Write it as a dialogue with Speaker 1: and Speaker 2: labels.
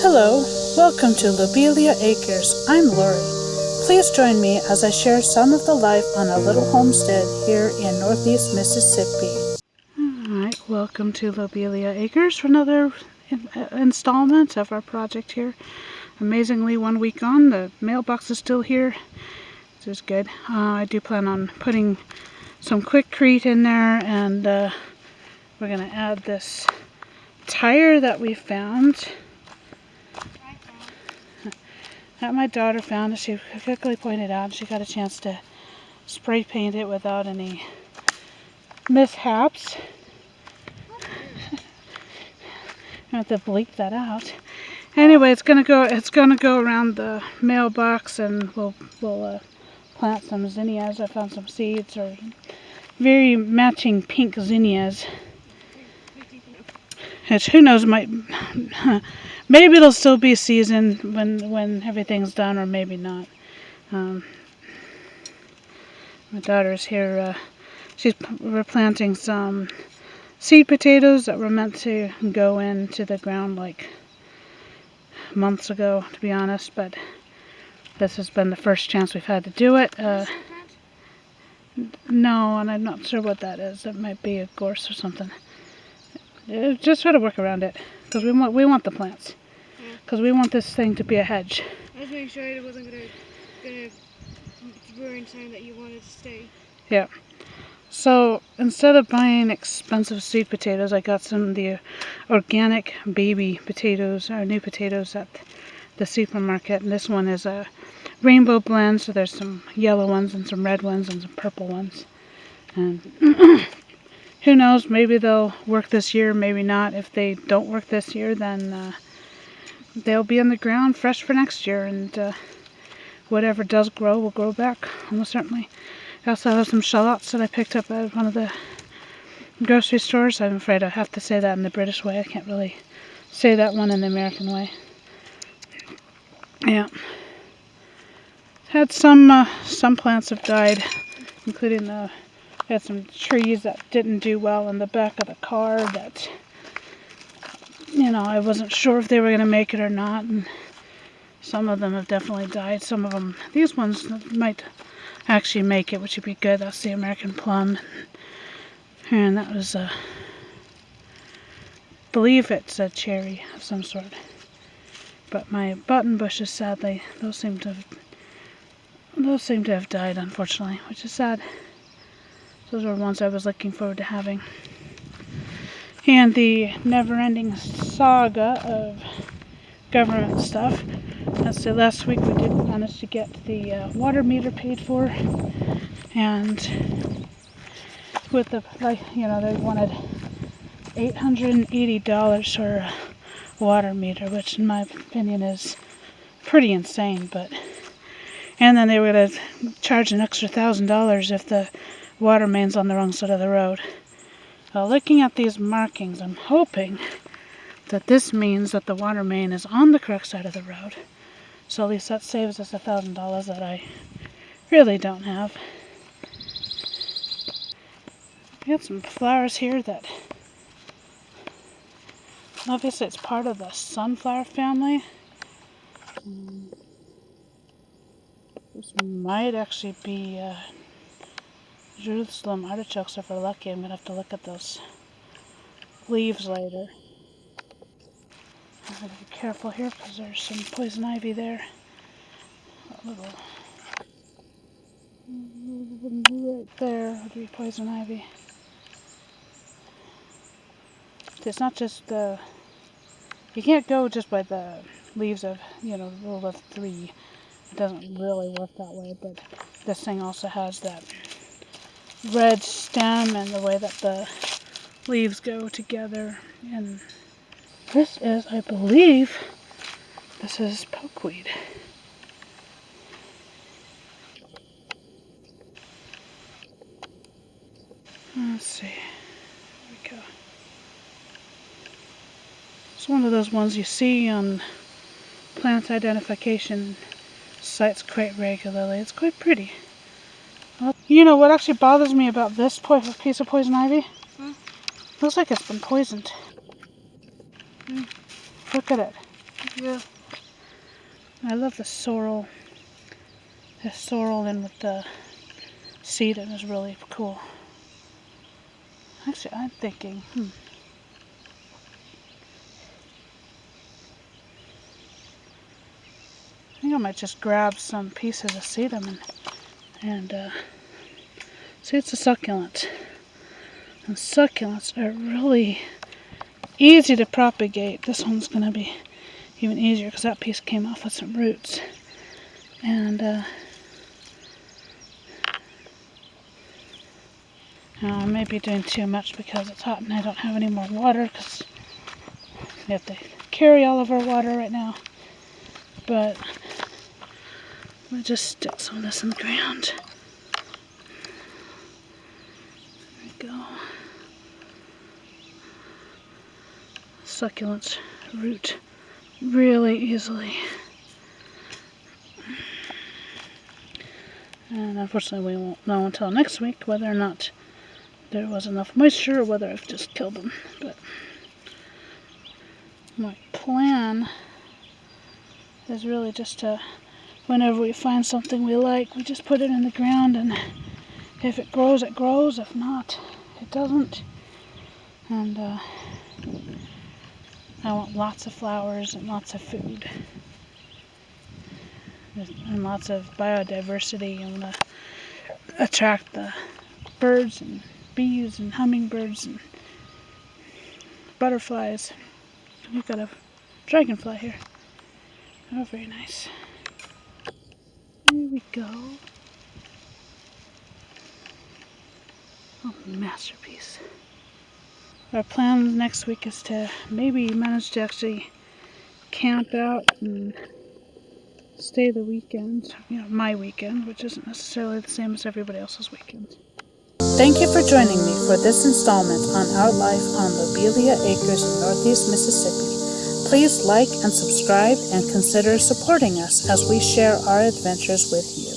Speaker 1: Hello, welcome to Lobelia Acres. I'm Lori. Please join me as I share some of the life on a little homestead here in northeast Mississippi. Alright, welcome to Lobelia Acres for another installment of our project here. Amazingly, 1 week on, the mailbox is still here, which is good. I do plan on putting some Quikrete in there, and we're going to add this tire that we found. That my daughter found, as she quickly pointed out. She got a chance to spray paint it without any mishaps. I have to bleep that out. Anyway, it's gonna go around the mailbox, and we'll plant some zinnias. I found some seeds, or very matching pink zinnias. Which, who knows, might maybe it'll still be season when everything's done, or maybe not. My daughter's here. We're planting some seed potatoes that were meant to go into the ground like months ago, to be honest. But this has been the first chance we've had to do it. No, and I'm not sure what that is. It might be a gorse or something. Just try to work around it, because we want the plants, because we want this thing to be a hedge.
Speaker 2: I was making sure it wasn't gonna ruin something that you wanted to stay.
Speaker 1: Yeah. So instead of buying expensive sweet potatoes, I got some of the organic baby potatoes, or new potatoes at the supermarket. And this one is a rainbow blend, so there's some yellow ones and some red ones and some purple ones. And who knows, maybe they'll work this year, maybe not. If they don't work this year, then they'll be in the ground fresh for next year, and whatever does grow will grow back, almost certainly. I also have some shallots that I picked up at one of the grocery stores. I'm afraid I have to say that in the British way. I can't really say that one in the American way. Yeah. Had some plants have died, including had some trees that didn't do well in the back of the car that, I wasn't sure if they were going to make it or not. And some of them have definitely died. Some of them, these ones might actually make it, which would be good. That's the American plum. And that was, believe it's a cherry of some sort. But my button bushes, sadly, those seem to have died, unfortunately, which is sad. Those were ones I was looking forward to having. And the never-ending saga of government stuff. Let's say last week we did manage to get the water meter paid for, and with the, they wanted $880 for a water meter, which in my opinion is pretty insane. And then they were going to charge an extra $1,000 if the water main's on the wrong side of the road. Well, looking at these markings, I'm hoping that this means that the water main is on the correct side of the road. So at least that saves us $1,000 that I really don't have. We got some flowers here that, obviously it's part of the sunflower family. This might actually be Jerusalem artichokes if we're lucky. I'm going to have to look at those leaves later. I have to be careful here because there's some poison ivy there. A little right there would be poison ivy. It's not just the, you can't go just by the leaves of, rule of 3. It doesn't really work that way, but this thing also has that red stem and the way that the leaves go together. And this is, I believe, this is pokeweed. Let's see. Here we go. It's one of those ones you see on plant identification sites quite regularly. It's quite pretty. Well, what actually bothers me about this piece of poison ivy? Looks like it's been poisoned. Look at it.
Speaker 2: Yeah.
Speaker 1: I love the sorrel. The sorrel in with the seed is really cool. Actually, I'm thinking, I think I might just grab some pieces of sedum and see, it's a succulent. And succulents are really easy to propagate. This one's going to be even easier because that piece came off with some roots. And I may be doing too much because it's hot and I don't have any more water because we have to carry all of our water right now. But we'll just stick some of this in the ground. There we go. Succulents root really easily. And unfortunately we won't know until next week whether or not there was enough moisture or whether I've just killed them. But my plan is really just to, whenever we find something we like, we just put it in the ground, and if it grows, it grows. If not, it doesn't. And I want lots of flowers and lots of food and lots of biodiversity. I want to attract the birds and bees and hummingbirds and butterflies. We've got a dragonfly here. Oh, very nice. Here we go. Oh, masterpiece. Our plan next week is to maybe manage to actually camp out and stay the weekend. You know, my weekend, which isn't necessarily the same as everybody else's weekend. Thank you for joining me for this installment on our life on Lobelia Acres in Northeast Mississippi. Please like and subscribe and consider supporting us as we share our adventures with you.